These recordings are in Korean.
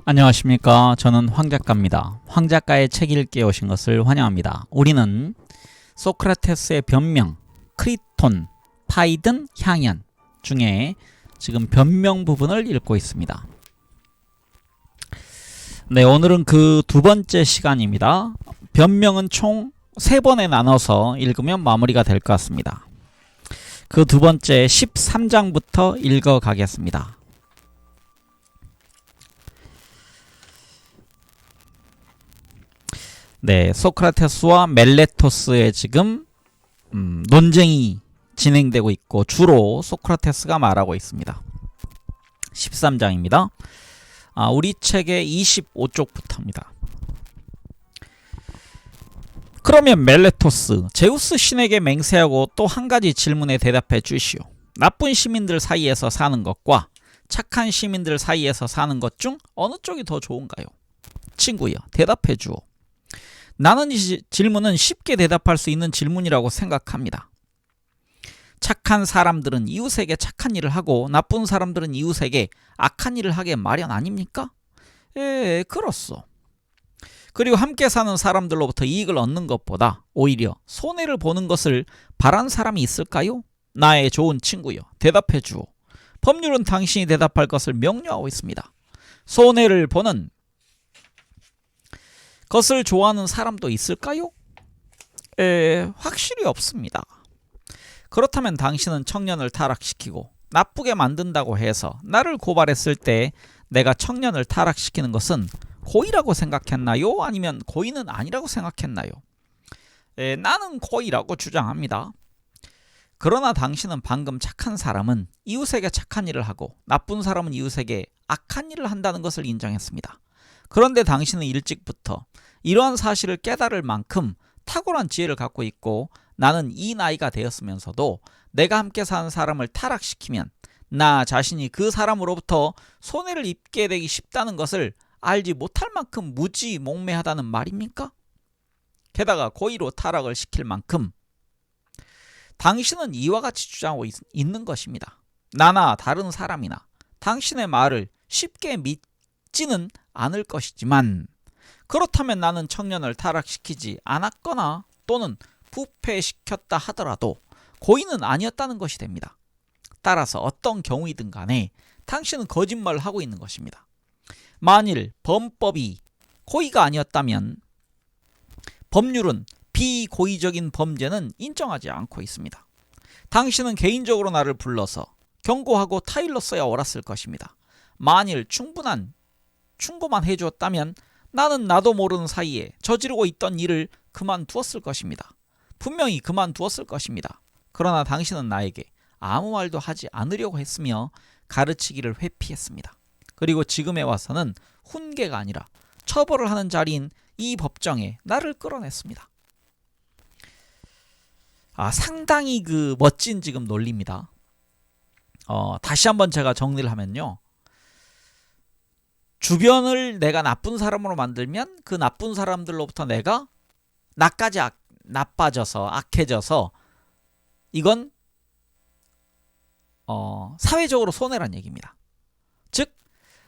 안녕하십니까. 저는 황작가입니다. 황작가의 책 읽기에 오신 것을 환영합니다. 우리는 소크라테스의 변명, 크리톤, 파이든, 향연 중에 지금 변명 부분을 읽고 있습니다. 네, 오늘은 그 두 번째 시간입니다. 변명은 총 3번에 나눠서 읽으면 마무리가 될 것 같습니다. 그 두 번째 13장부터 읽어 가겠습니다. 네, 소크라테스와 멜레토스의 지금 논쟁이 진행되고 있고 주로 소크라테스가 말하고 있습니다. 13장입니다. 우리 책의 25쪽부터입니다. 그러면 멜레토스, 제우스 신에게 맹세하고 또 한 가지 질문에 대답해 주시오. 나쁜 시민들 사이에서 사는 것과 착한 시민들 사이에서 사는 것 중 어느 쪽이 더 좋은가요? 친구여, 대답해 주오. 나는 이 질문은 쉽게 대답할 수 있는 질문이라고 생각합니다. 착한 사람들은 이웃에게 착한 일을 하고 나쁜 사람들은 이웃에게 악한 일을 하게 마련 아닙니까? 그렇소. 그리고 함께 사는 사람들로부터 이익을 얻는 것보다 오히려 손해를 보는 것을 바란 사람이 있을까요? 나의 좋은 친구여, 대답해 주오. 법률은 당신이 대답할 것을 명료하고 있습니다. 손해를 보는 것을 좋아하는 사람도 있을까요? 확실히 없습니다. 그렇다면 당신은 청년을 타락시키고 나쁘게 만든다고 해서 나를 고발했을 때 내가 청년을 타락시키는 것은 고의라고 생각했나요? 아니면 고의는 아니라고 생각했나요? 나는 고의라고 주장합니다. 그러나 당신은 방금 착한 사람은 이웃에게 착한 일을 하고 나쁜 사람은 이웃에게 악한 일을 한다는 것을 인정했습니다. 그런데 당신은 일찍부터 이러한 사실을 깨달을 만큼 탁월한 지혜를 갖고 있고 나는 이 나이가 되었으면서도 내가 함께 사는 사람을 타락시키면 나 자신이 그 사람으로부터 손해를 입게 되기 쉽다는 것을 알지 못할 만큼 무지몽매하다는 말입니까? 게다가 고의로 타락을 시킬 만큼 당신은 이와 같이 주장하고 있는 것입니다. 나나 다른 사람이나 당신의 말을 쉽게 믿지는 않을 것이지만 그렇다면 나는 청년을 타락시키지 않았거나 또는 부패시켰다 하더라도 고의는 아니었다는 것이 됩니다. 따라서 어떤 경우이든 간에 당신은 거짓말을 하고 있는 것입니다. 만일 범법이 고의가 아니었다면 법률은 비고의적인 범죄는 인정하지 않고 있습니다. 당신은 개인적으로 나를 불러서 경고하고 타일렀어야 옳았을 것입니다. 만일 충고만 해주었다면 나는 나도 모르는 사이에 저지르고 있던 일을 그만두었을 것입니다. 분명히 그만두었을 것입니다. 그러나 당신은 나에게 아무 말도 하지 않으려고 했으며 가르치기를 회피했습니다. 그리고 지금에 와서는 훈계가 아니라 처벌을 하는 자리인 이 법정에 나를 끌어냈습니다. 상당히 멋진 지금 논리입니다. 다시 한번 제가 정리를 하면요. 주변을 내가 나쁜 사람으로 만들면 그 나쁜 사람들로부터 내가 나까지 나빠져서 악해져서 이건 사회적으로 손해란 얘기입니다. 즉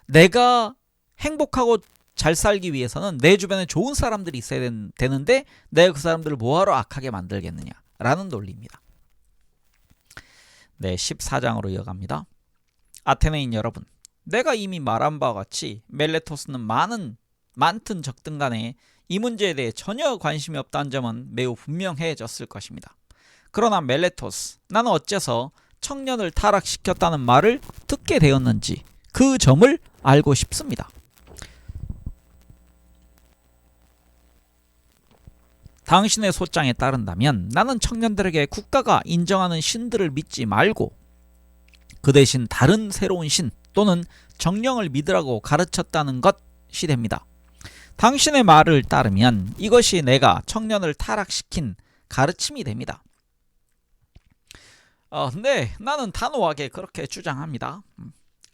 내가 행복하고 잘 살기 위해서는 내 주변에 좋은 사람들이 있어야 되는데 내가 그 사람들을 뭐하러 악하게 만들겠느냐라는 논리입니다. 네, 14장으로 이어갑니다. 아테네인 여러분, 내가 이미 말한 바와 같이 멜레토스는 많든 적든 간에 이 문제에 대해 전혀 관심이 없다는 점은 매우 분명해졌을 것입니다. 그러나 멜레토스, 나는 어째서 청년을 타락시켰다는 말을 듣게 되었는지 그 점을 알고 싶습니다. 당신의 소장에 따른다면 나는 청년들에게 국가가 인정하는 신들을 믿지 말고 그 대신 다른 새로운 신 또는 정령을 믿으라고 가르쳤다는 것이 됩니다. 당신의 말을 따르면 이것이 내가 청년을 타락시킨 가르침이 됩니다. 네, 나는 단호하게 그렇게 주장합니다.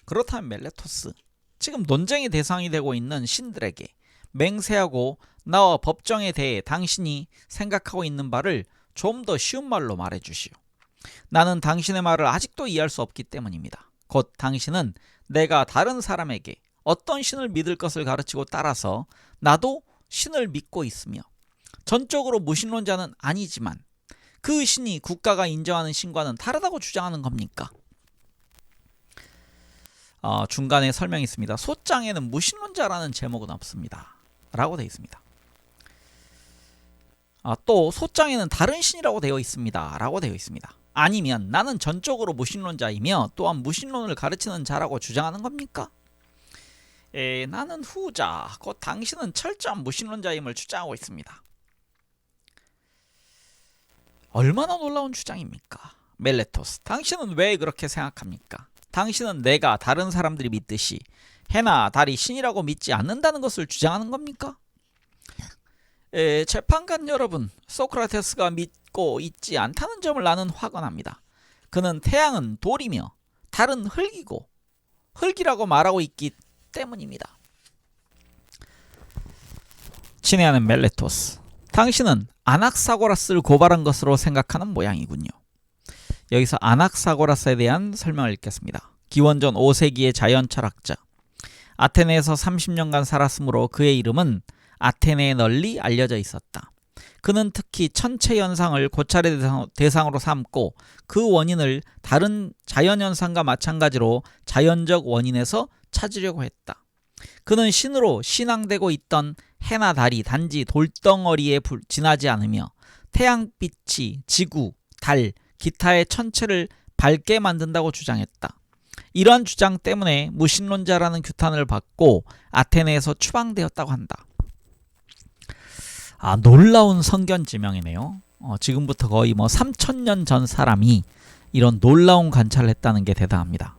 그렇다면 멜레토스, 지금 논쟁의 대상이 되고 있는 신들에게 맹세하고 나와 법정에 대해 당신이 생각하고 있는 바를 좀 더 쉬운 말로 말해주시오. 나는 당신의 말을 아직도 이해할 수 없기 때문입니다. 곧 당신은 내가 다른 사람에게 어떤 신을 믿을 것을 가르치고 따라서 나도 신을 믿고 있으며 전적으로 무신론자는 아니지만 그 신이 국가가 인정하는 신과는 다르다고 주장하는 겁니까? 중간에 설명이 있습니다. 소장에는 무신론자라는 제목은 없습니다. 라고 되어 있습니다. 또 소장에는 다른 신이라고 되어 있습니다. 라고 되어 있습니다. 아니면 나는 전적으로 무신론자이며 또한 무신론을 가르치는 자라고 주장하는 겁니까? 나는 후자, 곧 당신은 철저한 무신론자임을 주장하고 있습니다. 얼마나 놀라운 주장입니까? 멜레토스, 당신은 왜 그렇게 생각합니까? 당신은 내가 다른 사람들이 믿듯이 해나 달이 신이라고 믿지 않는다는 것을 주장하는 겁니까? 재판관 여러분, 소크라테스가 믿고 있지 않다는 점을 나는 확언합니다. 그는 태양은 돌이며 달은 흙이고 흙이라고 말하고 있기 때문입니다. 친애하는 멜레토스, 당신은 아낙사고라스를 고발한 것으로 생각하는 모양이군요. 여기서 아낙사고라스에 대한 설명을 읽겠습니다. 기원전 5세기의 자연철학자, 아테네에서 30년간 살았으므로 그의 이름은 아테네에 널리 알려져 있었다. 그는 특히 천체 현상을 고찰의 대상으로 삼고 그 원인을 다른 자연현상과 마찬가지로 자연적 원인에서 찾으려고 했다. 그는 신으로 신앙되고 있던 해나 달이 단지 돌덩어리에 지나지 않으며 태양빛이 지구, 달, 기타의 천체를 밝게 만든다고 주장했다. 이러한 주장 때문에 무신론자라는 규탄을 받고 아테네에서 추방되었다고 한다. 놀라운 성견 지명이네요. 지금부터 거의 3000년 전 사람이 이런 놀라운 관찰을 했다는 게 대단합니다.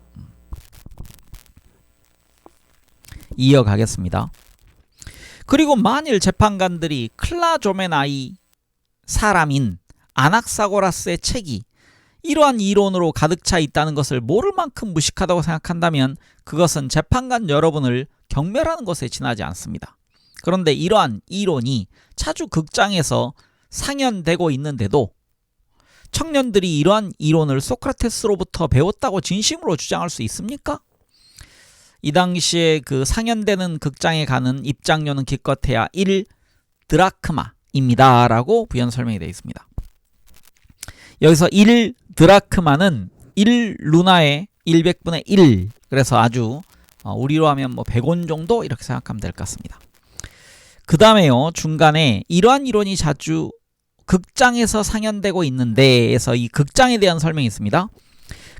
이어가겠습니다. 그리고 만일 재판관들이 클라조메나이 사람인 아낙사고라스의 책이 이러한 이론으로 가득 차 있다는 것을 모를 만큼 무식하다고 생각한다면 그것은 재판관 여러분을 경멸하는 것에 지나지 않습니다. 그런데 이러한 이론이 자주 극장에서 상연되고 있는데도 청년들이 이러한 이론을 소크라테스로부터 배웠다고 진심으로 주장할 수 있습니까? 이 당시에 그 상연되는 극장에 가는 입장료는 기껏해야 1드라크마입니다. 라고 부연 설명이 되어 있습니다. 여기서 1드라크마는 1루나의 100분의 1, 그래서 아주 우리로 하면 100원 정도 이렇게 생각하면 될 것 같습니다. 그 다음에요, 중간에 이러한 이론이 자주 극장에서 상연되고 있는데에서 이 극장에 대한 설명이 있습니다.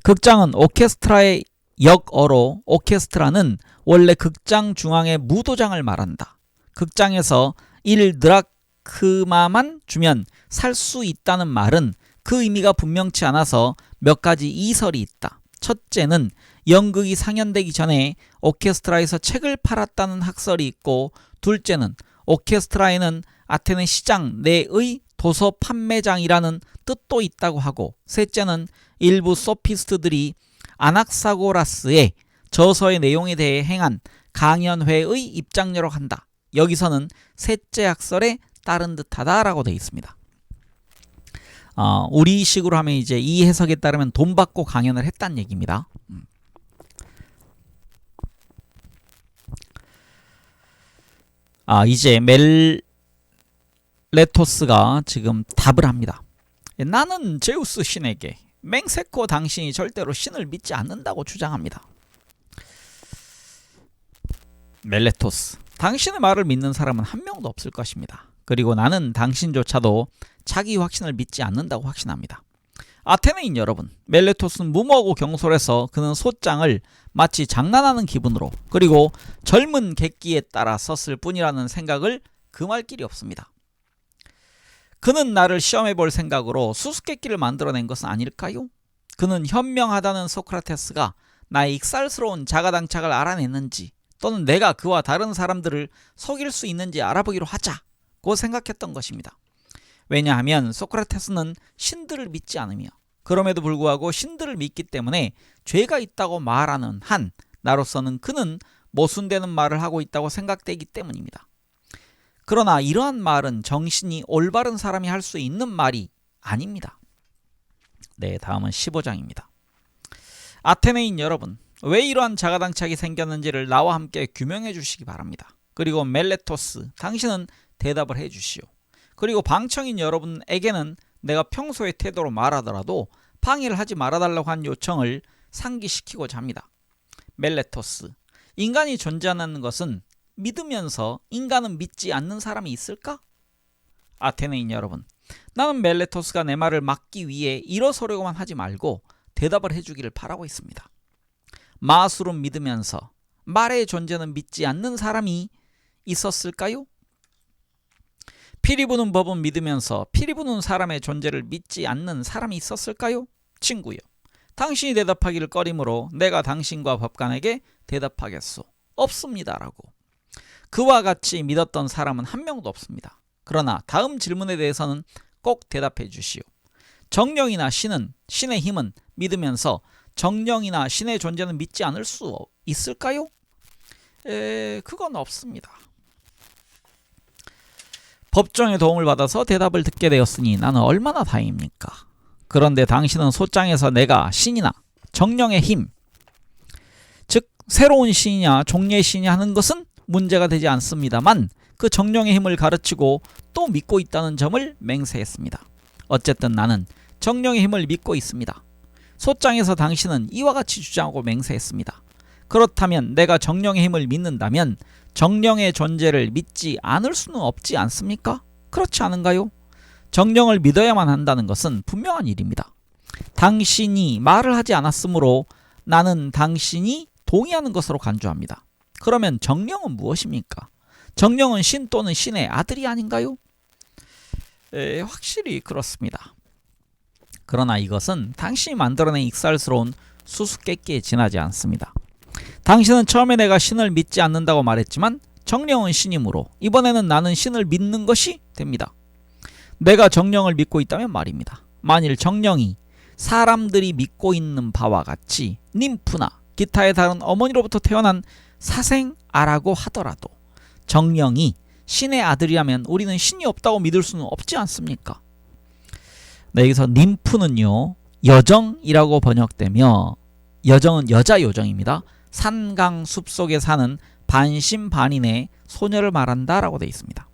극장은 오케스트라의 역어로 오케스트라는 원래 극장 중앙의 무도장을 말한다. 극장에서 1드라크마만 주면 살 수 있다는 말은 그 의미가 분명치 않아서 몇 가지 이설이 있다. 첫째는 연극이 상연되기 전에 오케스트라에서 책을 팔았다는 학설이 있고, 둘째는 오케스트라에는 아테네 시장 내의 도서 판매장이라는 뜻도 있다고 하고, 셋째는 일부 소피스트들이 아낙사고라스의 저서의 내용에 대해 행한 강연회의 입장료로 한다. 여기서는 셋째 학설에 따른 듯하다라고 되어 있습니다. 우리식으로 하면 이제 이 해석에 따르면 돈 받고 강연을 했다는 얘기입니다. 이제 멜레토스가 지금 답을 합니다. 나는 제우스 신에게 맹세코 당신이 절대로 신을 믿지 않는다고 주장합니다. 멜레토스, 당신의 말을 믿는 사람은 한 명도 없을 것입니다. 그리고 나는 당신조차도 자기 확신을 믿지 않는다고 확신합니다. 아테네인 여러분, 멜레토스는 무모하고 경솔해서 그는 소장을 마치 장난하는 기분으로, 그리고 젊은 객기에 따라 썼을 뿐이라는 생각을 금할 길이 없습니다. 그는 나를 시험해 볼 생각으로 수수께끼를 만들어낸 것은 아닐까요? 그는 현명하다는 소크라테스가 나의 익살스러운 자가당착을 알아냈는지, 또는 내가 그와 다른 사람들을 속일 수 있는지 알아보기로 하자고 생각했던 것입니다. 왜냐하면 소크라테스는 신들을 믿지 않으며 그럼에도 불구하고 신들을 믿기 때문에 죄가 있다고 말하는 한 나로서는 그는 모순되는 말을 하고 있다고 생각되기 때문입니다. 그러나 이러한 말은 정신이 올바른 사람이 할 수 있는 말이 아닙니다. 네, 다음은 15장입니다. 아테네인 여러분, 왜 이러한 자가당착이 생겼는지를 나와 함께 규명해 주시기 바랍니다. 그리고 멜레토스, 당신은 대답을 해 주시오. 그리고 방청인 여러분에게는 내가 평소의 태도로 말하더라도 방해를 하지 말아달라고 한 요청을 상기시키고자 합니다. 멜레토스, 인간이 존재하는 것은 믿으면서 인간은 믿지 않는 사람이 있을까? 아테네인 여러분, 나는 멜레토스가 내 말을 막기 위해 일어서려고만 하지 말고 대답을 해주기를 바라고 있습니다. 마술은 믿으면서 말의 존재는 믿지 않는 사람이 있었을까요? 피리 부는 법은 믿으면서 피리 부는 사람의 존재를 믿지 않는 사람이 있었을까요? 친구요, 당신이 대답하기를 꺼리므로 내가 당신과 법관에게 대답하겠소. 없습니다라고. 그와 같이 믿었던 사람은 한 명도 없습니다. 그러나 다음 질문에 대해서는 꼭 대답해 주시오. 정령이나 신은, 신의 힘은 믿으면서 정령이나 신의 존재는 믿지 않을 수 있을까요? 그건 없습니다. 법정의 도움을 받아서 대답을 듣게 되었으니 나는 얼마나 다행입니까? 그런데 당신은 소장에서 내가 신이나 정령의 힘, 즉 새로운 신이냐 종려의 신이냐 하는 것은 문제가 되지 않습니다만 그 정령의 힘을 가르치고 또 믿고 있다는 점을 맹세했습니다. 어쨌든 나는 정령의 힘을 믿고 있습니다. 소장에서 당신은 이와 같이 주장하고 맹세했습니다. 그렇다면 내가 정령의 힘을 믿는다면 정령의 존재를 믿지 않을 수는 없지 않습니까? 그렇지 않은가요? 정령을 믿어야만 한다는 것은 분명한 일입니다. 당신이 말을 하지 않았으므로 나는 당신이 동의하는 것으로 간주합니다. 그러면 정령은 무엇입니까? 정령은 신 또는 신의 아들이 아닌가요? 확실히 그렇습니다. 그러나 이것은 당신이 만들어낸 익살스러운 수수께끼에 지나지 않습니다. 당신은 처음에 내가 신을 믿지 않는다고 말했지만 정령은 신이므로 이번에는 나는 신을 믿는 것이 됩니다. 내가 정령을 믿고 있다면 말입니다. 만일 정령이 사람들이 믿고 있는 바와 같이 님프나 기타의 다른 어머니로부터 태어난 사생아라고 하더라도 정령이 신의 아들이라면 우리는 신이 없다고 믿을 수는 없지 않습니까? 네, 여기서 님프는요 여정이라고 번역되며, 여정은 여자 요정입니다. 산강 숲속에 사는 반신반인의 소녀를 말한다 라고 되어 있습니다.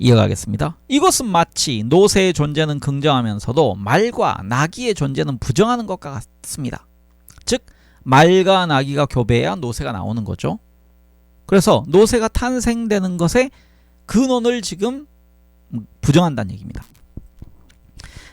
이어가겠습니다. 이것은 마치 노새의 존재는 긍정하면서도 말과 나귀의 존재는 부정하는 것과 같습니다. 즉 말과 나귀가 교배해야 노새가 나오는 거죠. 그래서 노새가 탄생되는 것의 근원을 지금 부정한다는 얘기입니다.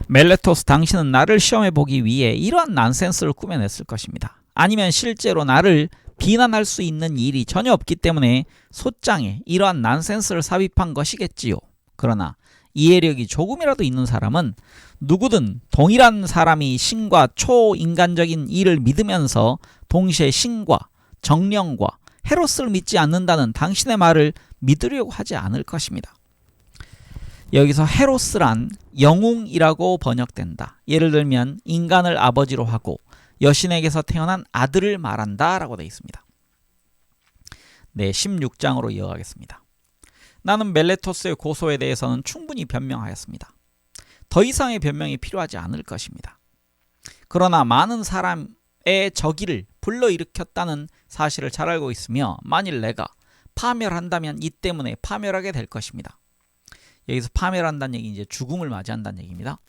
멜레토스, 당신은 나를 시험해보기 위해 이러한 난센스를 꾸며냈을 것입니다. 아니면 실제로 나를 비난할 수 있는 일이 전혀 없기 때문에 소장에 이러한 난센스를 삽입한 것이겠지요. 그러나 이해력이 조금이라도 있는 사람은 누구든 동일한 사람이 신과 초인간적인 일을 믿으면서 동시에 신과 정령과 헤로스를 믿지 않는다는 당신의 말을 믿으려고 하지 않을 것입니다. 여기서 헤로스란 영웅이라고 번역된다. 예를 들면 인간을 아버지로 하고 여신에게서 태어난 아들을 말한다 라고 되어 있습니다. 네, 16장으로 이어가겠습니다. 나는 멜레토스의 고소에 대해서는 충분히 변명하였습니다. 더 이상의 변명이 필요하지 않을 것입니다. 그러나 많은 사람의 적의를 불러일으켰다는 사실을 잘 알고 있으며 만일 내가 파멸한다면 이 때문에 파멸하게 될 것입니다. 여기서 파멸한다는 얘기 이제 죽음을 맞이한다는 얘기입니다.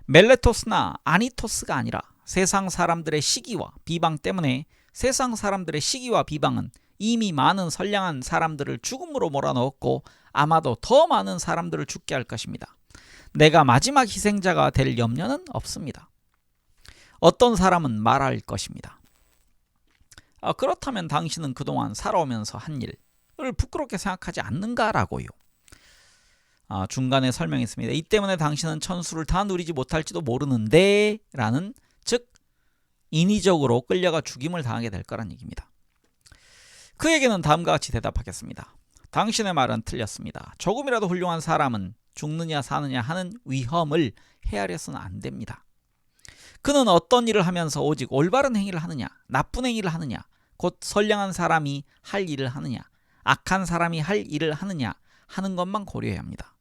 멜레토스나 아니토스가 아니라 세상 사람들의 시기와 비방 때문에 세상 사람들의 시기와 비방은 이미 많은 선량한 사람들을 죽음으로 몰아넣었고 아마도 더 많은 사람들을 죽게 할 것입니다. 내가 마지막 희생자가 될 염려는 없습니다. 어떤 사람은 말할 것입니다. 그렇다면 당신은 그동안 살아오면서 한 일을 부끄럽게 생각하지 않는가라고요. 중간에 설명했습니다. 이 때문에 당신은 천수를 다 누리지 못할지도 모르는데 라는, 즉 인위적으로 끌려가 죽임을 당하게 될 거란 얘기입니다. 그에게는 다음과 같이 대답하겠습니다. 당신의 말은 틀렸습니다. 조금이라도 훌륭한 사람은 죽느냐 사느냐 하는 위험을 헤아려서는 안 됩니다. 그는 어떤 일을 하면서 오직 올바른 행위를 하느냐, 나쁜 행위를 하느냐, 곧 선량한 사람이 할 일을 하느냐, 악한 사람이 할 일을 하느냐 하는 것만 고려해야 합니다.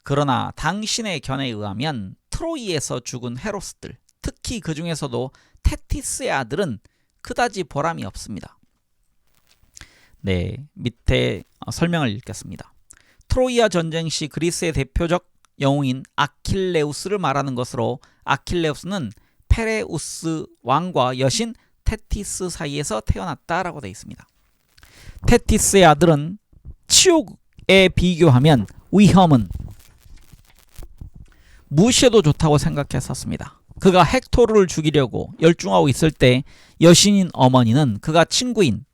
그러나 당신의 견해에 의하면 트로이에서 죽은 헤로스들, 특히 그 중에서도 테티스의 아들은 그다지 보람이 없습니다. 네, 밑에 설명을 읽겠습니다. 트로이아 전쟁 시 그리스의 대표적 영웅인 아킬레우스를 말하는 것으로, 아킬레우스는 페레우스 왕과 여신 테티스 사이에서 태어났다라고 되어 있습니다. 테티스의 아들은 치욕에 비교하면 위험은 무시해도 좋다고 생각했었습니다. 그가 헥토르를 죽이려고 열중하고 있을 때 여신인 어머니는 그가 친구인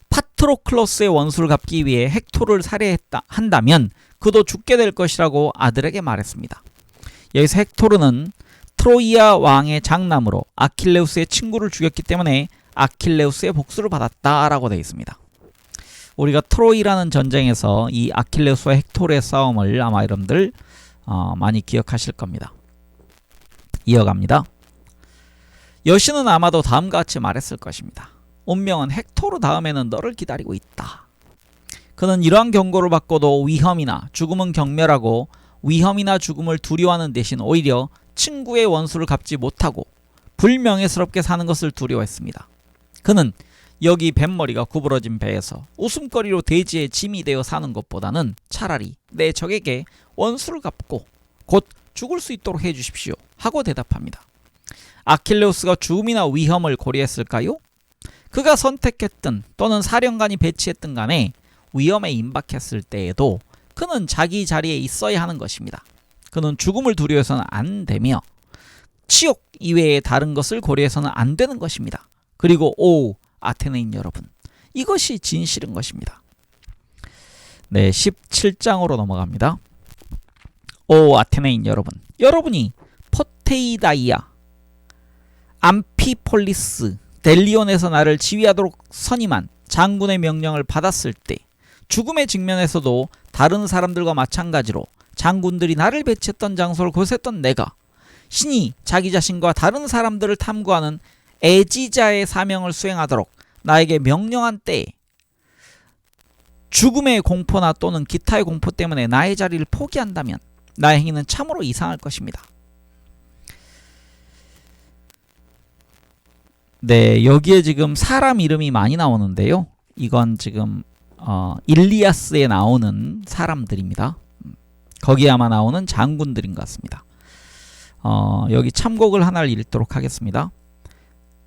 파트로클로스의 원수를 갚기 위해 헥토르를 살해한다면 그도 죽게 될 것이라고 아들에게 말했습니다. 여기서 헥토르는 트로이아 왕의 장남으로 아킬레우스의 친구를 죽였기 때문에 아킬레우스의 복수를 받았다라고 되어 있습니다. 우리가 트로이라는 전쟁에서 이 아킬레우스와 헥토르의 싸움을 아마 여러분들 많이 기억하실 겁니다. 이어갑니다. 여신은 아마도 다음과 같이 말했을 것입니다. 운명은 헥토르 다음에는 너를 기다리고 있다. 그는 이러한 경고를 받고도 위험이나 죽음은 경멸하고 위험이나 죽음을 두려워하는 대신 오히려 친구의 원수를 갚지 못하고 불명예스럽게 사는 것을 두려워했습니다. 그는 여기 뱃머리가 구부러진 배에서 웃음거리로 대지의 짐이 되어 사는 것보다는 차라리 내 적에게 원수를 갚고 곧 죽을 수 있도록 해주십시오 하고 대답합니다. 아킬레우스가 죽음이나 위험을 고려했을까요? 그가 선택했든 또는 사령관이 배치했든 간에 위험에 임박했을 때에도 그는 자기 자리에 있어야 하는 것입니다. 그는 죽음을 두려워해서는 안 되며 치욕 이외의 다른 것을 고려해서는 안 되는 것입니다. 그리고 아테네인 여러분, 이것이 진실인 것입니다. 네, 17장으로 넘어갑니다. 아테네인 여러분, 여러분이 포테이다이아, 암피폴리스, 델리온에서 나를 지휘하도록 선임한 장군의 명령을 받았을 때 죽음에 직면해서도 다른 사람들과 마찬가지로 장군들이 나를 배치했던 장소를 고수했던 내가 신이 자기 자신과 다른 사람들을 탐구하는 애지자의 사명을 수행하도록 나에게 명령한 때에 죽음의 공포나 또는 기타의 공포 때문에 나의 자리를 포기한다면 나의 행위는 참으로 이상할 것입니다. 네, 여기에 지금 사람 이름이 많이 나오는데요. 이건 지금 일리아스에 나오는 사람들입니다. 거기에 아마 나오는 장군들인 것 같습니다. 여기 참곡을 하나를 읽도록 하겠습니다.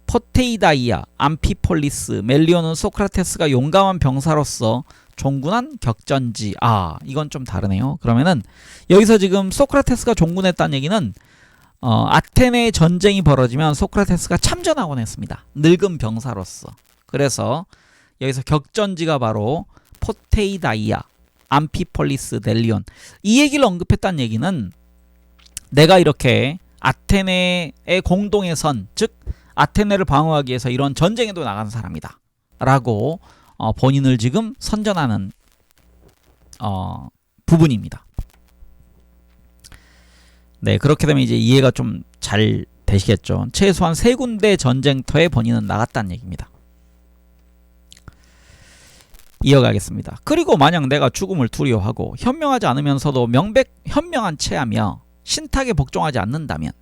포테이다이아, 암피폴리스, 멜리오는 소크라테스가 용감한 병사로서 종군한 격전지. 이건 좀 다르네요. 그러면은 여기서 지금 소크라테스가 종군했다는 얘기는 아테네 전쟁이 벌어지면 소크라테스가 참전하곤 했습니다. 늙은 병사로서. 그래서 여기서 격전지가 바로 포테이다이아, 암피폴리스, 델리온. 이 얘기를 언급했다는 얘기는 내가 이렇게 아테네의 공동의 선, 즉 아테네를 방어하기 위해서 이런 전쟁에도 나간 사람이다 라고 본인을 지금 선전하는 부분입니다. 네, 그렇게 되면 이제 이해가 좀 잘 되시겠죠. 최소한 3군데 전쟁터에 본인은 나갔다는 얘기입니다. 이어가겠습니다. 그리고 만약 내가 죽음을 두려워하고 현명하지 않으면서도 현명한 체하며 신탁에 복종하지 않는다면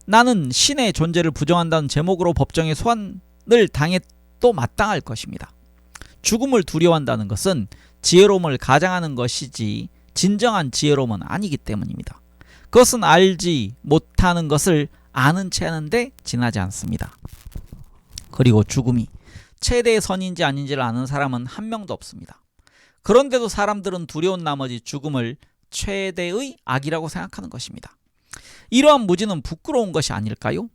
나는 신의 존재를 부정한다는 제목으로 법정에 소환을 당해도 마땅할 것입니다. 죽음을 두려워한다는 것은 지혜로움을 가장하는 것이지 진정한 지혜로움은 아니기 때문입니다. 그것은 알지 못하는 것을 아는 채 하는데 지나지 않습니다. 그리고 죽음이 최대의 선인지 아닌지를 아는 사람은 한 명도 없습니다. 그런데도 사람들은 두려운 나머지 죽음을 최대의 악이라고 생각하는 것입니다. 이러한 무지는 부끄러운 것이 아닐까요?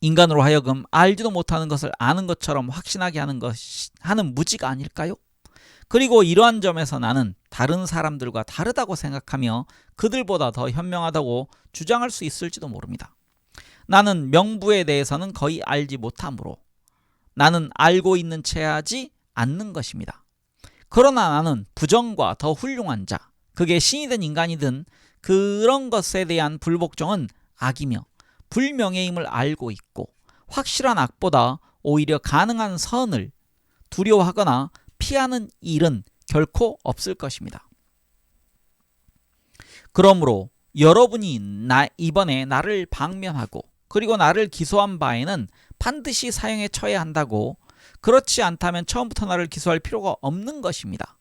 인간으로 하여금 알지도 못하는 것을 아는 것처럼 확신하게 하는 무지가 아닐까요? 그리고 이러한 점에서 나는 다른 사람들과 다르다고 생각하며 그들보다 더 현명하다고 주장할 수 있을지도 모릅니다. 나는 명부에 대해서는 거의 알지 못하므로 나는 알고 있는 채 하지 않는 것입니다. 그러나 나는 부정과 더 훌륭한 자, 그게 신이든 인간이든 그런 것에 대한 불복종은 악이며 불명예임을 알고 있고 확실한 악보다 오히려 가능한 선을 두려워하거나 피하는 일은 결코 없을 것입니다. 그러므로 여러분이 이번에 나를 방면하고 그리고 나를 기소한 바에는 반드시 사형에 처해야 한다고, 그렇지 않다면 처음부터 나를 기소할 필요가 없는 것입니다.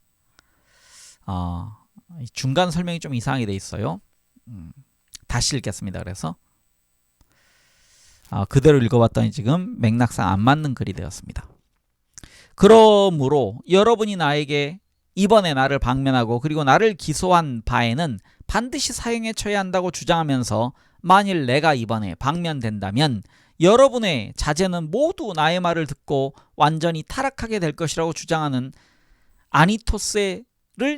중간 설명이 좀 이상하게 돼 있어요. 다시 읽겠습니다. 그래서 그대로 읽어봤더니 지금 맥락상 안 맞는 글이 되었습니다. 그러므로 여러분이 나에게 이번에 나를 방면하고 그리고 나를 기소한 바에는 반드시 사형에 처해야 한다고 주장하면서, 만일 내가 이번에 방면된다면 여러분의 자제는 모두 나의 말을 듣고 완전히 타락하게 될 것이라고 주장하는 아니토스를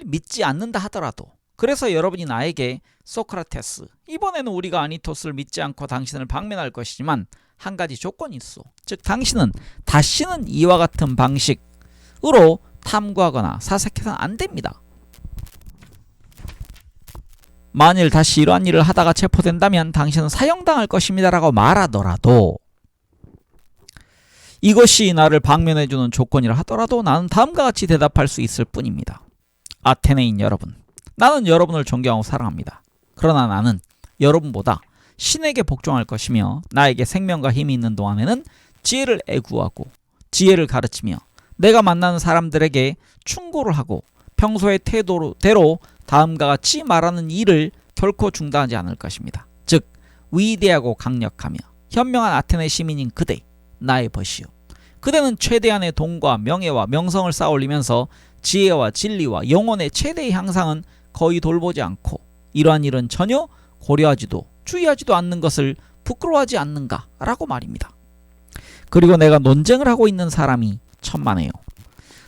믿지 않는다 하더라도, 그래서 여러분이 나에게 소크라테스, 이번에는 우리가 아니토스를 믿지 않고 당신을 방면할 것이지만 한 가지 조건이 있어. 즉 당신은 다시는 이와 같은 방식으로 탐구하거나 사색해서는 안 됩니다. 만일 다시 이러한 일을 하다가 체포된다면 당신은 사형당할 것입니다 라고 말하더라도, 이것이 나를 방면해주는 조건이라 하더라도 나는 다음과 같이 대답할 수 있을 뿐입니다. 아테네인 여러분, 나는 여러분을 존경하고 사랑합니다. 그러나 나는 여러분보다 신에게 복종할 것이며 나에게 생명과 힘이 있는 동안에는 지혜를 애구하고 지혜를 가르치며 내가 만나는 사람들에게 충고를 하고 평소의 태도대로 다음과 같이 말하는 일을 결코 중단하지 않을 것입니다. 즉 위대하고 강력하며 현명한 아테네 시민인 그대, 나의 벗이요. 그대는 최대한의 돈과 명예와 명성을 쌓아올리면서 지혜와 진리와 영혼의 최대의 향상은 거의 돌보지 않고 이러한 일은 전혀 고려하지도 주의하지도 않는 것을 부끄러워하지 않는가 라고 말입니다. 그리고 내가 논쟁을 하고 있는 사람이 천만에요.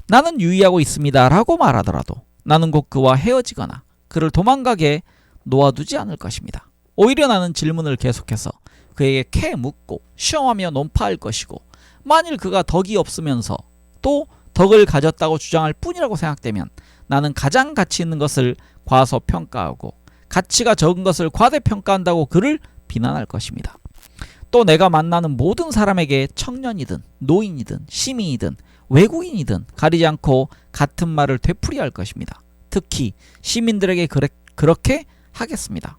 나는 유의하고 있습니다 라고 말하더라도 나는 곧 그와 헤어지거나 그를 도망가게 놓아두지 않을 것입니다. 오히려 나는 질문을 계속해서 그에게 캐 묻고 시험하며 논파할 것이고, 만일 그가 덕이 없으면서 또 덕을 가졌다고 주장할 뿐이라고 생각되면 나는 가장 가치 있는 것을 과소평가하고 가치가 적은 것을 과대평가한다고 그를 비난할 것입니다. 또 내가 만나는 모든 사람에게 청년이든 노인이든 시민이든 외국인이든 가리지 않고 같은 말을 되풀이할 것입니다. 특히 시민들에게 그렇게 하겠습니다.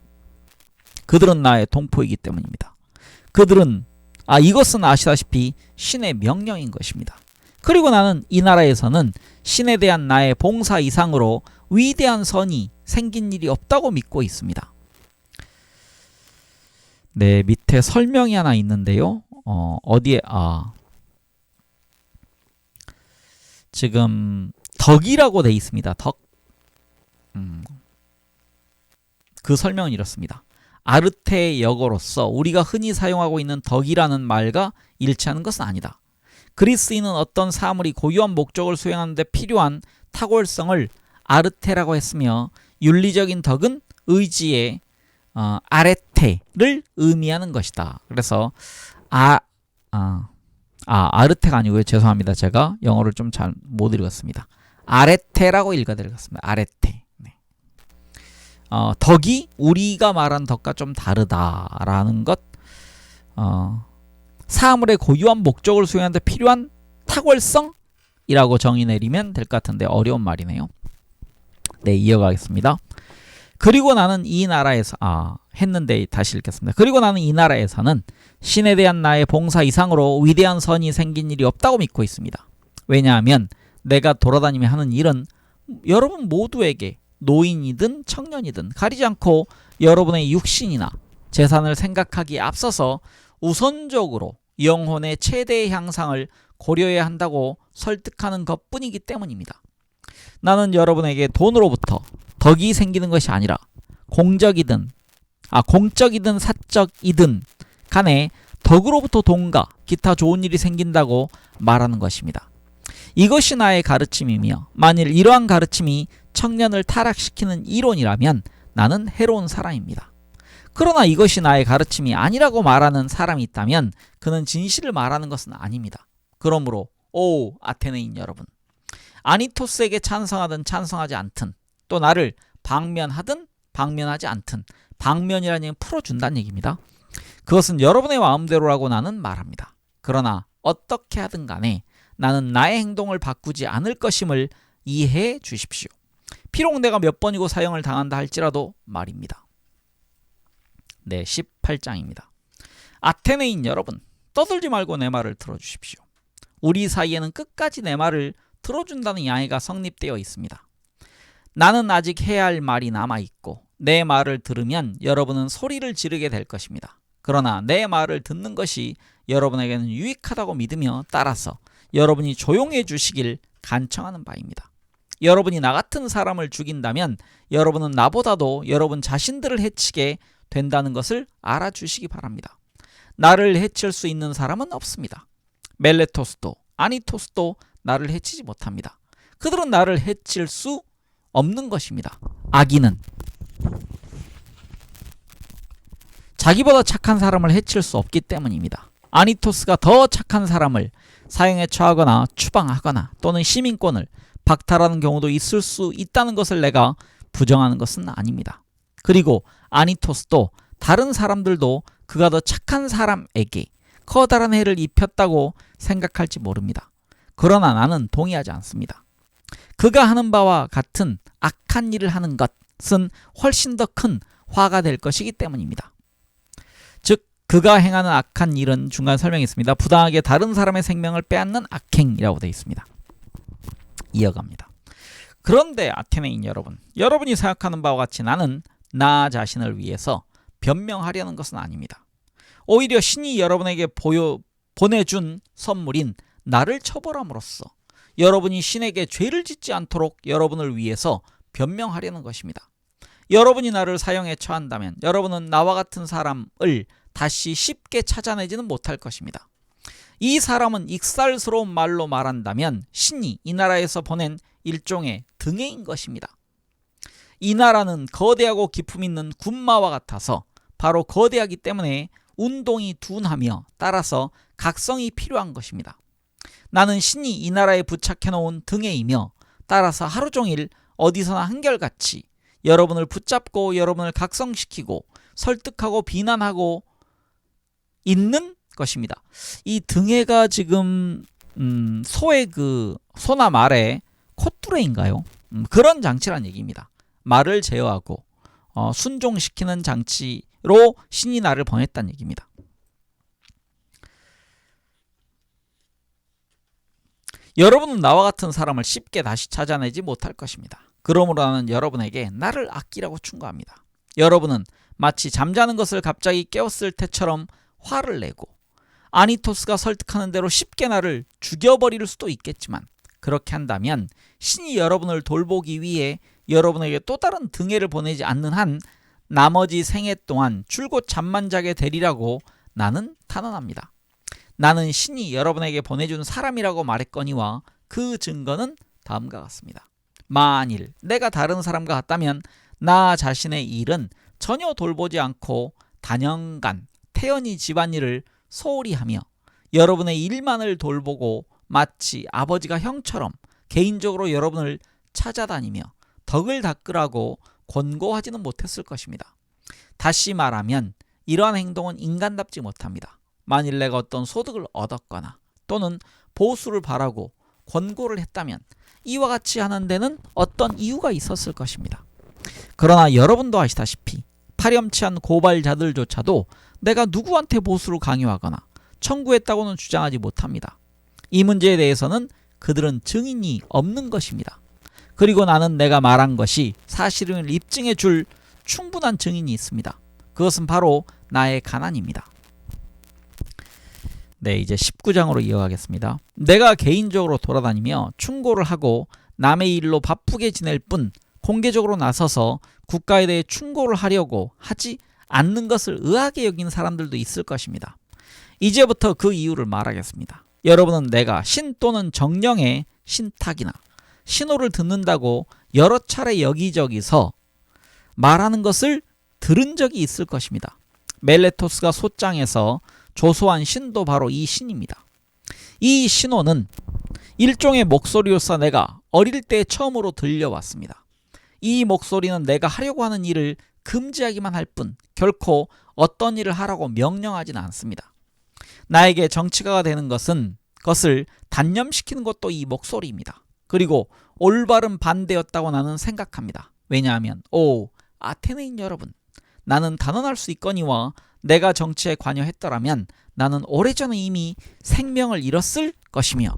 그들은 나의 동포이기 때문입니다. 이것은 아시다시피 신의 명령인 것입니다. 그리고 나는 이 나라에서는 신에 대한 나의 봉사 이상으로 위대한 선이 생긴 일이 없다고 믿고 있습니다. 네, 밑에 설명이 하나 있는데요. 어디에 지금 덕이라고 돼 있습니다. 덕. 그 설명은 이렇습니다. 아르테의 역어로서 우리가 흔히 사용하고 있는 덕이라는 말과 일치하는 것은 아니다. 그리스인은 어떤 사물이 고유한 목적을 수행하는 데 필요한 탁월성을 아르테라고 했으며, 윤리적인 덕은 의지의 아레테를 의미하는 것이다. 그래서 아르테가 아니고요. 죄송합니다. 제가 영어를 좀 잘 못 읽었습니다. 아레테라고 읽어드리겠습니다. 아레테. 네. 덕이 우리가 말한 덕과 좀 다르다라는 것, 사물의 고유한 목적을 수행하는 데 필요한 탁월성이라고 정의 내리면 될 것 같은데 어려운 말이네요. 네, 이어가겠습니다. 그리고 나는 이 나라에서 했는데 다시 읽겠습니다. 그리고 나는 이 나라에서는 신에 대한 나의 봉사 이상으로 위대한 선이 생긴 일이 없다고 믿고 있습니다. 왜냐하면 내가 돌아다니며 하는 일은 여러분 모두에게 노인이든 청년이든 가리지 않고 여러분의 육신이나 재산을 생각하기에 앞서서 우선적으로 영혼의 최대의 향상을 고려해야 한다고 설득하는 것뿐이기 때문입니다. 나는 여러분에게 돈으로부터 덕이 생기는 것이 아니라 공적이든 사적이든 간에 덕으로부터 돈과 기타 좋은 일이 생긴다고 말하는 것입니다. 이것이 나의 가르침이며, 만일 이러한 가르침이 청년을 타락시키는 이론이라면 나는 해로운 사람입니다. 그러나 이것이 나의 가르침이 아니라고 말하는 사람이 있다면 그는 진실을 말하는 것은 아닙니다. 그러므로 아테네인 여러분, 아니토스에게 찬성하든 찬성하지 않든, 또 나를 방면하든 방면하지 않든, 방면이라는 얘기는 풀어준다는 얘기입니다. 그것은 여러분의 마음대로라고 나는 말합니다. 그러나 어떻게 하든 간에 나는 나의 행동을 바꾸지 않을 것임을 이해해 주십시오. 비록 내가 몇 번이고 사형을 당한다 할지라도 말입니다. 네, 18장입니다. 아테네인 여러분, 떠들지 말고 내 말을 들어주십시오. 우리 사이에는 끝까지 내 말을 들어준다는 양해가 성립되어 있습니다. 나는 아직 해야 할 말이 남아있고 내 말을 들으면 여러분은 소리를 지르게 될 것입니다. 그러나 내 말을 듣는 것이 여러분에게는 유익하다고 믿으며 따라서 여러분이 조용해 주시길 간청하는 바입니다. 여러분이 나 같은 사람을 죽인다면 여러분은 나보다도 여러분 자신들을 해치게 된다는 것을 알아주시기 바랍니다. 나를 해칠 수 있는 사람은 없습니다. 멜레토스도 아니토스도 나를 해치지 못합니다. 그들은 나를 해칠 수 없는 것입니다. 악인은 자기보다 착한 사람을 해칠 수 없기 때문입니다. 아니토스가 더 착한 사람을 사형에 처하거나 추방하거나 또는 시민권을 박탈하는 경우도 있을 수 있다는 것을 내가 부정하는 것은 아닙니다. 그리고 아니토스도 다른 사람들도 그가 더 착한 사람에게 커다란 해를 입혔다고 생각할지 모릅니다. 그러나 나는 동의하지 않습니다. 그가 하는 바와 같은 악한 일을 하는 것은 훨씬 더 큰 화가 될 것이기 때문입니다. 즉 그가 행하는 악한 일은 중간 설명이 있습니다. 부당하게 다른 사람의 생명을 빼앗는 악행이라고 되어 있습니다. 이어갑니다. 그런데 아테네인 여러분, 여러분이 생각하는 바와 같이 나는 나 자신을 위해서 변명하려는 것은 아닙니다. 오히려 신이 여러분에게 보내준 선물인 나를 처벌함으로써 여러분이 신에게 죄를 짓지 않도록 여러분을 위해서 변명하려는 것입니다. 여러분이 나를 사형에 처한다면 여러분은 나와 같은 사람을 다시 쉽게 찾아내지는 못할 것입니다. 이 사람은 익살스러운 말로 말한다면 신이 이 나라에서 보낸 일종의 등해인 것입니다. 이 나라는 거대하고 기품 있는 군마와 같아서 바로 거대하기 때문에 운동이 둔하며 따라서 각성이 필요한 것입니다. 나는 신이 이 나라에 부착해 놓은 등해이며 따라서 하루 종일 어디서나 한결같이 여러분을 붙잡고 여러분을 각성시키고 설득하고 비난하고 있는 것입니다. 이 등해가 지금 소의 소나 말의 콧뚜레인가요? 그런 장치란 얘기입니다. 말을 제어하고 순종시키는 장치로 신이 나를 보냈다는 얘기입니다. 여러분은 나와 같은 사람을 쉽게 다시 찾아내지 못할 것입니다. 그러므로 나는 여러분에게 나를 아끼라고 충고합니다. 여러분은 마치 잠자는 것을 갑자기 깨웠을 때처럼 화를 내고 아니토스가 설득하는 대로 쉽게 나를 죽여버릴 수도 있겠지만 그렇게 한다면 신이 여러분을 돌보기 위해 여러분에게 또 다른 등해를 보내지 않는 한 나머지 생애 동안 줄곧 잠만 자게 되리라고 나는 탄원합니다. 나는 신이 여러분에게 보내준 사람이라고 말했거니와 그 증거는 다음과 같습니다. 만일 내가 다른 사람과 같다면 나 자신의 일은 전혀 돌보지 않고 단연간 태연히 집안일을 소홀히 하며 여러분의 일만을 돌보고 마치 아버지가 형처럼 개인적으로 여러분을 찾아다니며 덕을 닦으라고 권고하지는 못했을 것입니다. 다시 말하면 이러한 행동은 인간답지 못합니다. 만일 내가 어떤 소득을 얻었거나 또는 보수를 바라고 권고를 했다면 이와 같이 하는 데는 어떤 이유가 있었을 것입니다. 그러나 여러분도 아시다시피 파렴치한 고발자들조차도 내가 누구한테 보수를 강요하거나 청구했다고는 주장하지 못합니다. 이 문제에 대해서는 그들은 증인이 없는 것입니다. 그리고 나는 내가 말한 것이 사실임을 입증해 줄 충분한 증인이 있습니다. 그것은 바로 나의 가난입니다. 네, 이제 19장으로 이어가겠습니다. 내가 개인적으로 돌아다니며 충고를 하고 남의 일로 바쁘게 지낼 뿐 공개적으로 나서서 국가에 대해 충고를 하려고 하지 않는 것을 의아하게 여기는 사람들도 있을 것입니다. 이제부터 그 이유를 말하겠습니다. 여러분은 내가 신 또는 정령의 신탁이나 신호를 듣는다고 여러 차례 여기저기서 말하는 것을 들은 적이 있을 것입니다. 멜레토스가 소장에서 조소한 신도 바로 이 신입니다. 이 신호는 일종의 목소리로서 내가 어릴 때 처음으로 들려왔습니다. 이 목소리는 내가 하려고 하는 일을 금지하기만 할 뿐 결코 어떤 일을 하라고 명령하지는 않습니다. 나에게 정치가가 되는 것을 단념시키는 것도 이 목소리입니다. 그리고 올바른 반대였다고 나는 생각합니다. 왜냐하면 아테네인 여러분, 나는 단언할 수 있거니와 내가 정치에 관여했더라면 나는 오래전에 이미 생명을 잃었을 것이며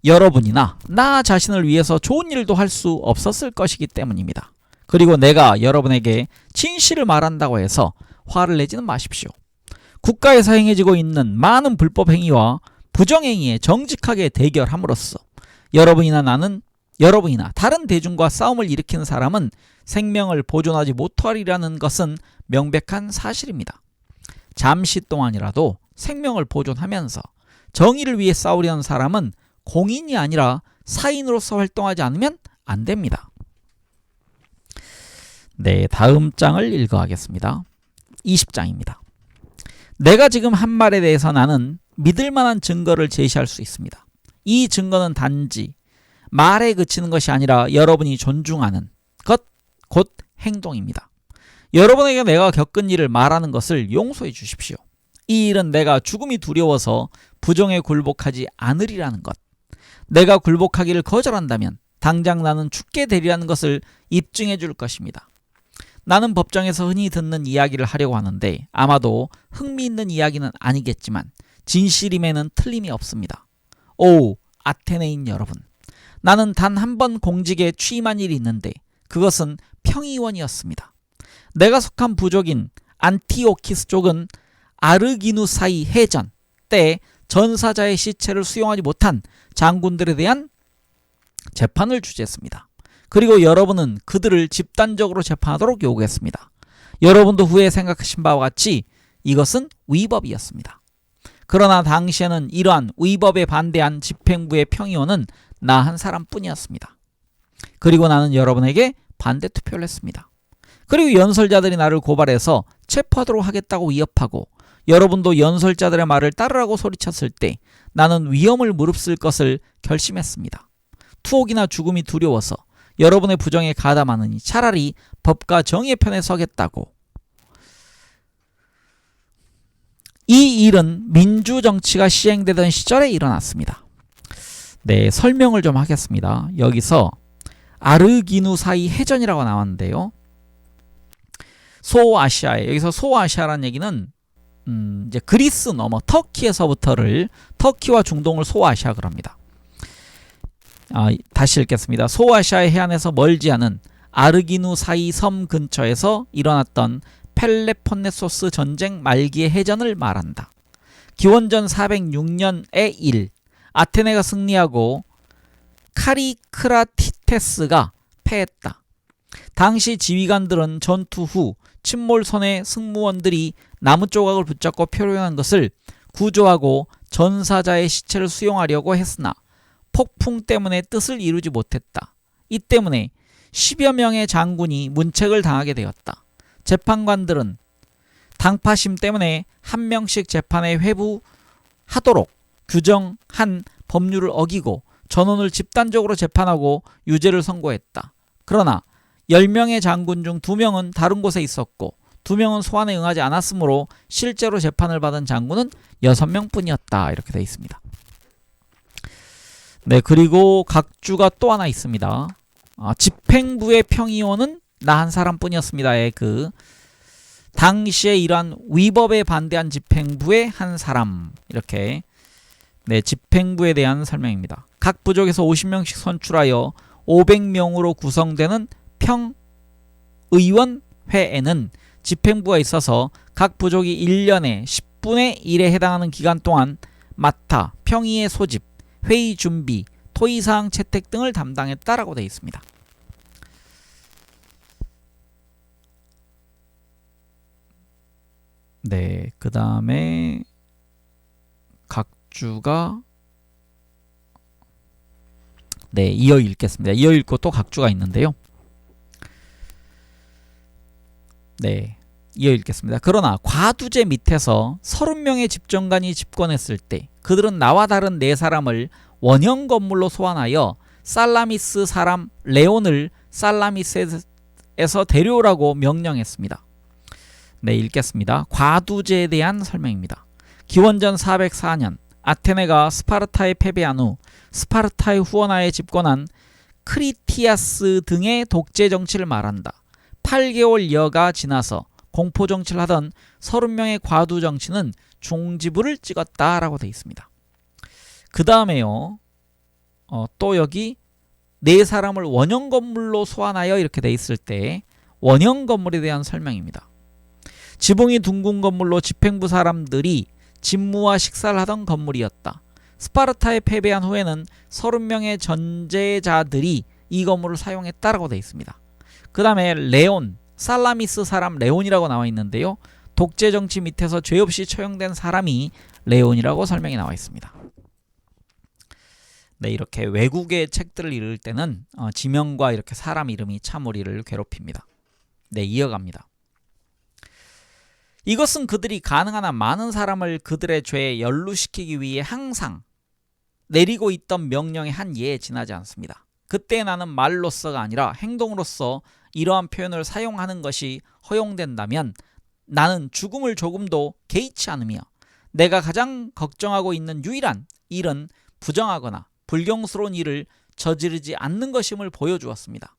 여러분이나 나 자신을 위해서 좋은 일도 할 수 없었을 것이기 때문입니다. 그리고 내가 여러분에게 진실을 말한다고 해서 화를 내지는 마십시오. 국가에서 행해지고 있는 많은 불법 행위와 부정행위에 정직하게 대결함으로써 여러분이나 다른 대중과 싸움을 일으키는 사람은 생명을 보존하지 못하리라는 것은 명백한 사실입니다. 잠시 동안이라도 생명을 보존하면서 정의를 위해 싸우려는 사람은 공인이 아니라 사인으로서 활동하지 않으면 안 됩니다. 네, 다음 장을 읽어가겠습니다. 20장입니다. 내가 지금 한 말에 대해서 나는 믿을 만한 증거를 제시할 수 있습니다. 이 증거는 단지 말에 그치는 것이 아니라 여러분이 존중하는 것, 곧 행동입니다. 여러분에게 내가 겪은 일을 말하는 것을 용서해 주십시오. 이 일은 내가 죽음이 두려워서 부정에 굴복하지 않으리라는 것. 내가 굴복하기를 거절한다면 당장 나는 죽게 되리라는 것을 입증해 줄 것입니다. 나는 법정에서 흔히 듣는 이야기를 하려고 하는데 아마도 흥미있는 이야기는 아니겠지만 진실임에는 틀림이 없습니다. 오, 아테네인 여러분. 나는 단 한 번 공직에 취임한 일이 있는데 그것은 평의원이었습니다. 내가 속한 부족인 안티오키스 쪽은 아르기누사이 해전 때 전사자의 시체를 수용하지 못한 장군들에 대한 재판을 주재했습니다. 그리고 여러분은 그들을 집단적으로 재판하도록 요구했습니다. 여러분도 후에 생각하신 바와 같이 이것은 위법이었습니다. 그러나 당시에는 이러한 위법에 반대한 집행부의 평의원은 나 한 사람뿐이었습니다. 그리고 나는 여러분에게 반대 투표를 했습니다. 그리고 연설자들이 나를 고발해서 체포하도록 하겠다고 위협하고 여러분도 연설자들의 말을 따르라고 소리쳤을 때 나는 위험을 무릅쓸 것을 결심했습니다. 투옥이나 죽음이 두려워서 여러분의 부정에 가담하느니 차라리 법과 정의의 편에 서겠다고. 이 일은 민주정치가 시행되던 시절에 일어났습니다. 네, 설명을 좀 하겠습니다. 여기서 아르기누사이 해전이라고 나왔는데요. 소아시아에, 여기서 소아시아라는 얘기는 이제 그리스 넘어 터키에서부터를, 터키와 중동을 소아시아 그럽니다. 다시 읽겠습니다. 소아시아의 해안에서 멀지 않은 아르기누사이 섬 근처에서 일어났던 펠레폰네소스 전쟁 말기의 해전을 말한다. 기원전 406년의 일, 아테네가 승리하고 카리크라티테스가 패했다. 당시 지휘관들은 전투 후 침몰선의 승무원들이 나무 조각을 붙잡고 표류한 것을 구조하고 전사자의 시체를 수용하려고 했으나 폭풍 때문에 뜻을 이루지 못했다. 이 때문에 10여 명의 장군이 문책을 당하게 되었다. 재판관들은 당파심 때문에 한 명씩 재판에 회부하도록 규정한 법률을 어기고 전원을 집단적으로 재판하고 유죄를 선고했다. 그러나 10명의 장군 중 2명은 다른 곳에 있었고 2명은 소환에 응하지 않았으므로 실제로 재판을 받은 장군은 6명뿐이었다. 이렇게 되어 있습니다. 네, 그리고 각주가 또 하나 있습니다. 집행부의 평의원은 나 한 사람뿐이었습니다의 당시에 이러한 위법에 반대한 집행부의 한 사람, 이렇게 집행부에 대한 설명입니다. 각 부족에서 50명씩 선출하여 500명으로 구성되는 평의원회에는 집행부가 있어서 각 부족이 1년에 10분의 1에 해당하는 기간 동안 맡아 평의의 소집, 회의 준비, 토의사항 채택 등을 담당했다라고 되어 있습니다. 네, 그 다음에 각주가 이어 읽겠습니다. 이어 읽고 또 각주가 있는데요. 이어 읽겠습니다. 그러나 과두제 밑에서 30명의 집정관이 집권했을 때 그들은 나와 다른 4사람을 원형 건물로 소환하여 살라미스 사람 레온을 살라미스에서 데려오라고 명령했습니다. 읽겠습니다. 과두제에 대한 설명입니다. 기원전 404년 아테네가 스파르타에 패배한 후 스파르타의 후원하에 집권한 크리티아스 등의 독재 정치를 말한다. 8개월여가 지나서 공포정치를 하던 30명의 과두정치는 종지부를 찍었다라고 되어 있습니다. 그 다음에요. 또 여기 네 사람을 원형 건물로 소환하여 이렇게 돼 있을 때 원형 건물에 대한 설명입니다. 지붕이 둥근 건물로 집행부 사람들이 집무와 식사를 하던 건물이었다. 스파르타에 패배한 후에는 30명의 전제자들이 이 건물을 사용했다라고 되어 있습니다. 그 다음에 레온, 살라미스 사람 레온이라고 나와 있는데요. 독재 정치 밑에서 죄 없이 처형된 사람이 레온이라고 설명이 나와 있습니다. 네, 이렇게 외국의 책들을 읽을 때는 지명과 이렇게 사람 이름이 참 우리를 괴롭힙니다. 네, 이어갑니다. 이것은 그들이 가능한 한 많은 사람을 그들의 죄에 연루시키기 위해 항상 내리고 있던 명령의 한 예에 지나지 않습니다. 그때 나는 말로서가 아니라 행동으로서 이러한 표현을 사용하는 것이 허용된다면 나는 죽음을 조금도 개의치 않으며 내가 가장 걱정하고 있는 유일한 일은 부정하거나 불경스러운 일을 저지르지 않는 것임을 보여주었습니다.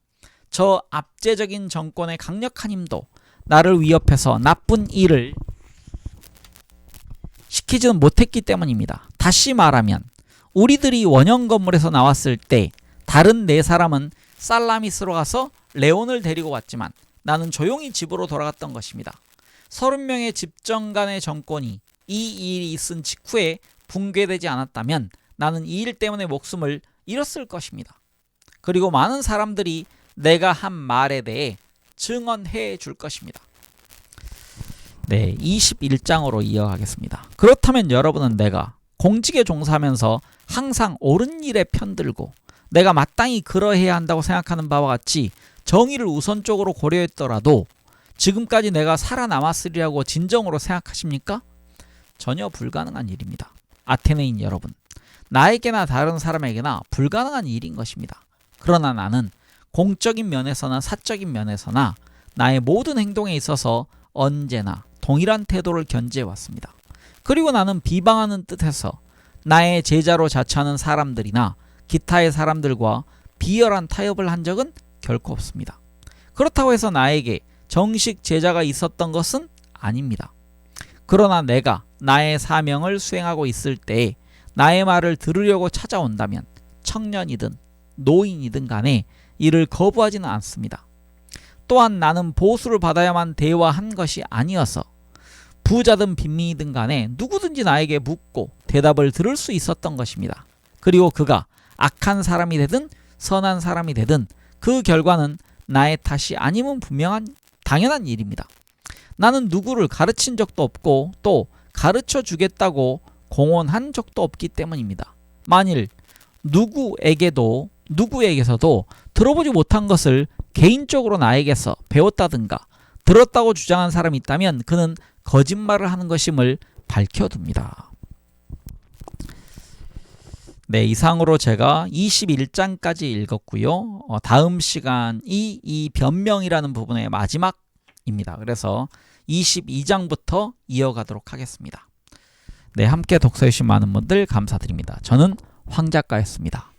저 압제적인 정권의 강력한 힘도 나를 위협해서 나쁜 일을 시키지는 못했기 때문입니다. 다시 말하면 우리들이 원형 건물에서 나왔을 때 다른 네 사람은 살라미스로 가서 레온을 데리고 왔지만 나는 조용히 집으로 돌아갔던 것입니다. 30명의 집정 간의 정권이 이 일이 있은 직후에 붕괴되지 않았다면 나는 이 일 때문에 목숨을 잃었을 것입니다. 그리고 많은 사람들이 내가 한 말에 대해 증언해 줄 것입니다. 네, 21장으로 이어가겠습니다. 그렇다면 여러분은 내가 공직에 종사하면서 항상 옳은 일에 편들고 내가 마땅히 그러해야 한다고 생각하는 바와 같이 정의를 우선적으로 고려했더라도 지금까지 내가 살아남았으리라고 진정으로 생각하십니까? 전혀 불가능한 일입니다. 아테네인 여러분, 나에게나 다른 사람에게나 불가능한 일인 것입니다. 그러나 나는 공적인 면에서나 사적인 면에서나 나의 모든 행동에 있어서 언제나 동일한 태도를 견지해왔습니다. 그리고 나는 비방하는 뜻에서 나의 제자로 자처하는 사람들이나 기타의 사람들과 비열한 타협을 한 적은 결코 없습니다. 그렇다고 해서 나에게 정식 제자가 있었던 것은 아닙니다. 그러나 내가 나의 사명을 수행하고 있을 때에 나의 말을 들으려고 찾아온다면 청년이든 노인이든 간에 이를 거부하지는 않습니다. 또한 나는 보수를 받아야만 대화한 것이 아니어서 부자든 빈민이든 간에 누구든지 나에게 묻고 대답을 들을 수 있었던 것입니다. 그리고 그가 악한 사람이 되든 선한 사람이 되든 그 결과는 나의 탓이 아님은 당연한 일입니다. 나는 누구를 가르친 적도 없고 또 가르쳐 주겠다고 공언한 적도 없기 때문입니다. 만일 누구에게서도 들어보지 못한 것을 개인적으로 나에게서 배웠다든가 들었다고 주장한 사람이 있다면 그는 거짓말을 하는 것임을 밝혀둡니다. 네, 이상으로 제가 21장까지 읽었고요. 다음 시간이 이 변명이라는 부분의 마지막입니다. 그래서 22장부터 이어가도록 하겠습니다. 네, 함께 독서해주신 많은 분들 감사드립니다. 저는 황 작가였습니다.